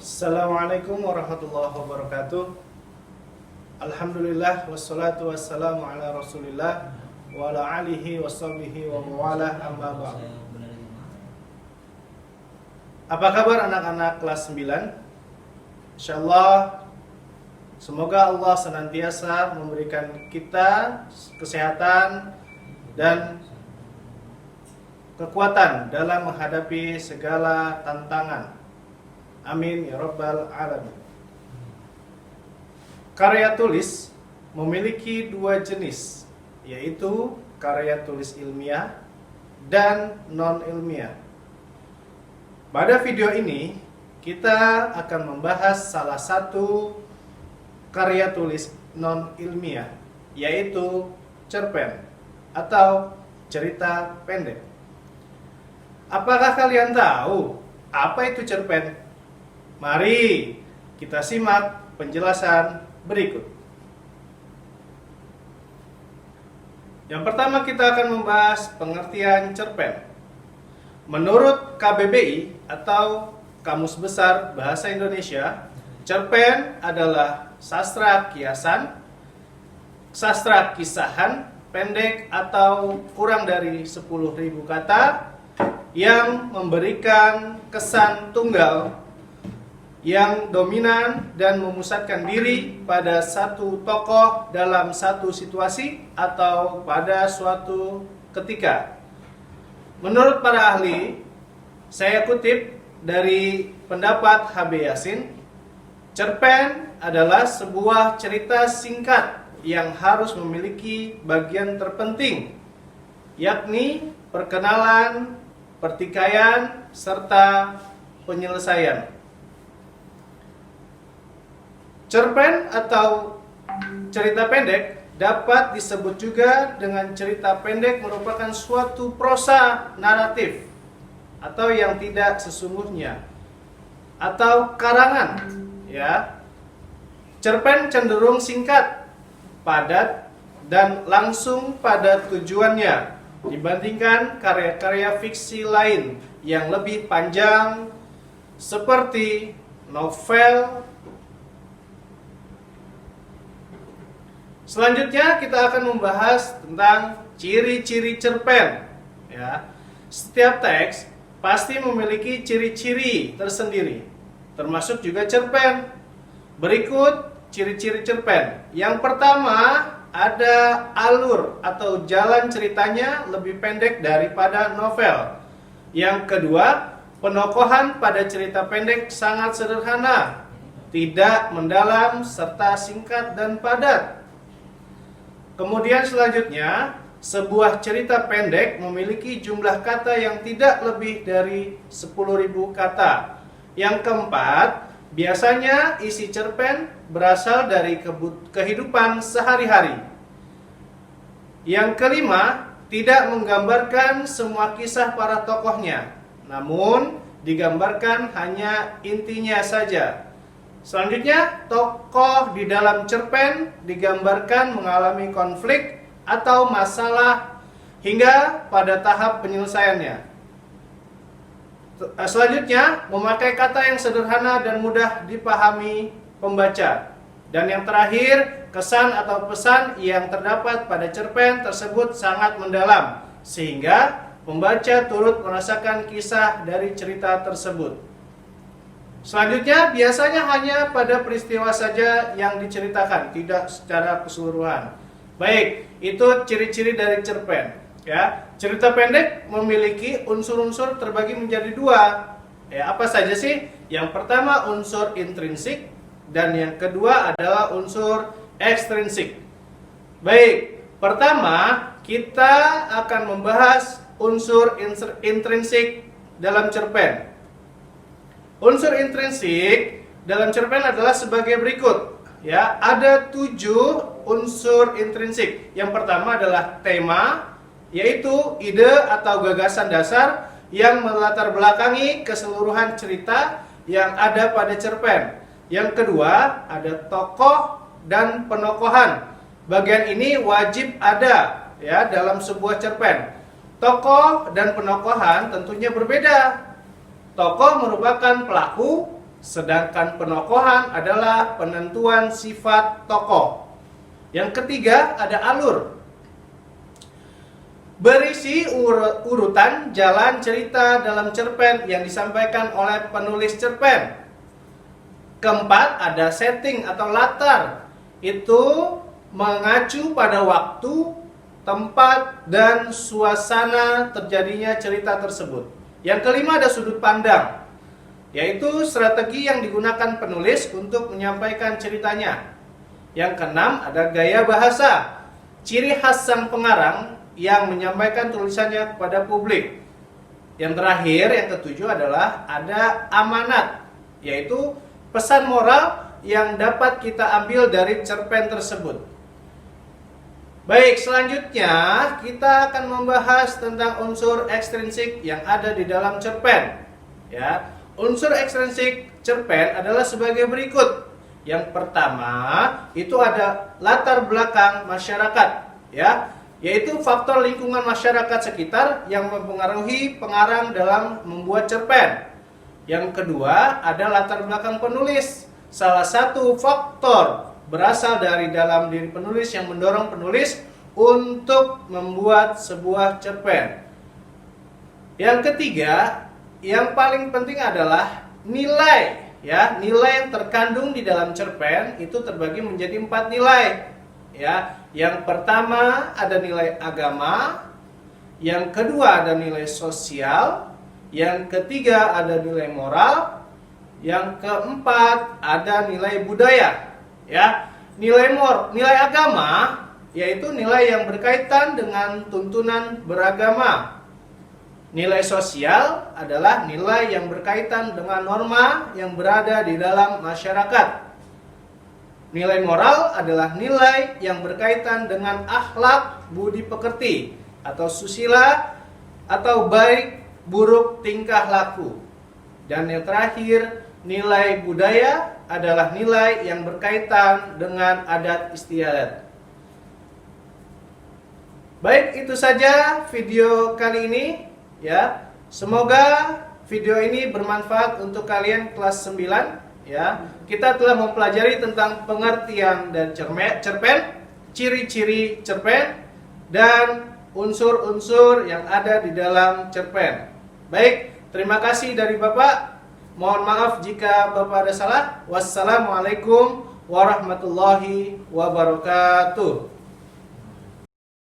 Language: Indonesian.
Assalamualaikum warahmatullahi wabarakatuh. Alhamdulillah wassalatu wassalamu ala Rasulillah wa ala alihi washabihi wa mawalah amma ba'du. Apa kabar anak-anak kelas 9? Insyaallah semoga Allah senantiasa memberikan kita kesehatan dan kekuatan dalam menghadapi segala tantangan. Amin ya rabbal alamin. Karya tulis memiliki dua jenis, yaitu karya tulis ilmiah dan non-ilmiah. Pada video ini kita akan membahas salah satu karya tulis non-ilmiah, yaitu cerpen atau cerita pendek. Apakah kalian tahu apa itu cerpen? Mari kita simak penjelasan berikut. Yang pertama kita akan membahas pengertian cerpen. Menurut KBBI atau Kamus Besar Bahasa Indonesia, cerpen adalah sastra kiasan, sastra kisahan pendek atau kurang dari 10.000 kata yang memberikan kesan tunggal yang dominan dan memusatkan diri pada satu tokoh dalam satu situasi atau pada suatu ketika. Menurut para ahli, saya kutip dari pendapat HB Yasin, cerpen adalah sebuah cerita singkat yang harus memiliki bagian terpenting, yakni perkenalan, pertikaian, serta penyelesaian. Cerpen atau cerita pendek dapat disebut juga dengan cerita pendek merupakan suatu prosa naratif atau yang tidak sesungguhnya atau karangan, ya. Cerpen cenderung singkat, padat, dan langsung pada tujuannya dibandingkan karya-karya fiksi lain yang lebih panjang seperti novel. Selanjutnya kita akan membahas tentang ciri-ciri cerpen. Ya, setiap teks pasti memiliki ciri-ciri tersendiri, termasuk juga cerpen. Berikut ciri-ciri cerpen. Yang pertama, ada alur atau jalan ceritanya lebih pendek daripada novel. Yang kedua, penokohan pada cerita pendek sangat sederhana, tidak mendalam, serta singkat dan padat. Kemudian selanjutnya, sebuah cerita pendek memiliki jumlah kata yang tidak lebih dari 10.000 kata. Yang keempat, biasanya isi cerpen berasal dari kehidupan sehari-hari. Yang kelima, tidak menggambarkan semua kisah para tokohnya, namun digambarkan hanya intinya saja. Selanjutnya, tokoh di dalam cerpen digambarkan mengalami konflik atau masalah hingga pada tahap penyelesaiannya. Selanjutnya, memakai kata yang sederhana dan mudah dipahami pembaca. Dan yang terakhir, kesan atau pesan yang terdapat pada cerpen tersebut sangat mendalam, sehingga pembaca turut merasakan kisah dari cerita tersebut. Selanjutnya, biasanya hanya pada peristiwa saja yang diceritakan, tidak secara keseluruhan. Baik, itu ciri-ciri dari cerpen. Ya, cerita pendek memiliki unsur-unsur terbagi menjadi dua. Ya, apa saja sih? Yang pertama unsur intrinsik dan yang kedua adalah unsur ekstrinsik. Baik, pertama kita akan membahas unsur intrinsik dalam cerpen. Unsur intrinsik dalam cerpen adalah sebagai berikut. Ya, ada 7 unsur intrinsik. Yang pertama adalah tema, yaitu ide atau gagasan dasar yang melatar belakangi keseluruhan cerita yang ada pada cerpen. Yang kedua, ada tokoh dan penokohan. Bagian ini wajib ada ya dalam sebuah cerpen. Tokoh dan penokohan tentunya berbeda. Tokoh merupakan pelaku, Sedangkan penokohan adalah penentuan sifat tokoh. Yang ketiga ada alur. Berisi urutan jalan cerita dalam cerpen yang disampaikan oleh penulis cerpen. Keempat ada setting atau latar. Itu mengacu pada waktu, tempat, dan suasana terjadinya cerita tersebut. Yang kelima ada sudut pandang, yaitu strategi yang digunakan penulis untuk menyampaikan ceritanya. Yang keenam ada gaya bahasa, ciri khas sang pengarang yang menyampaikan tulisannya kepada publik. Yang terakhir, yang ketujuh adalah ada amanat, yaitu pesan moral yang dapat kita ambil dari cerpen tersebut. Baik, selanjutnya kita akan membahas tentang unsur ekstrinsik yang ada di dalam cerpen. Ya, unsur ekstrinsik cerpen adalah sebagai berikut. Yang pertama itu ada latar belakang masyarakat, ya, yaitu faktor lingkungan masyarakat sekitar yang mempengaruhi pengarang dalam membuat cerpen. Yang kedua ada latar belakang penulis. Salah satu faktor berasal dari dalam diri penulis yang mendorong penulis untuk membuat sebuah cerpen. Yang ketiga, yang paling penting adalah nilai. Ya, nilai yang terkandung di dalam cerpen itu terbagi menjadi 4 nilai. Ya, yang pertama ada nilai agama, yang kedua ada nilai sosial, yang ketiga ada nilai moral, yang keempat ada nilai budaya. Ya, nilai agama yaitu nilai yang berkaitan dengan tuntunan beragama. Nilai sosial adalah nilai yang berkaitan dengan norma yang berada di dalam masyarakat. Nilai moral adalah nilai yang berkaitan dengan akhlak budi pekerti atau susila atau baik buruk tingkah laku. Dan yang terakhir, nilai budaya adalah nilai yang berkaitan dengan adat istiadat. Baik, itu saja video kali ini. Ya, semoga video ini bermanfaat untuk kalian kelas 9. Ya, kita telah mempelajari tentang pengertian dan cerpen, ciri-ciri cerpen, dan unsur-unsur yang ada di dalam cerpen. Baik, terima kasih dari Bapak. Mohon maaf jika Bapak ada salah. Wassalamualaikum warahmatullahi wabarakatuh.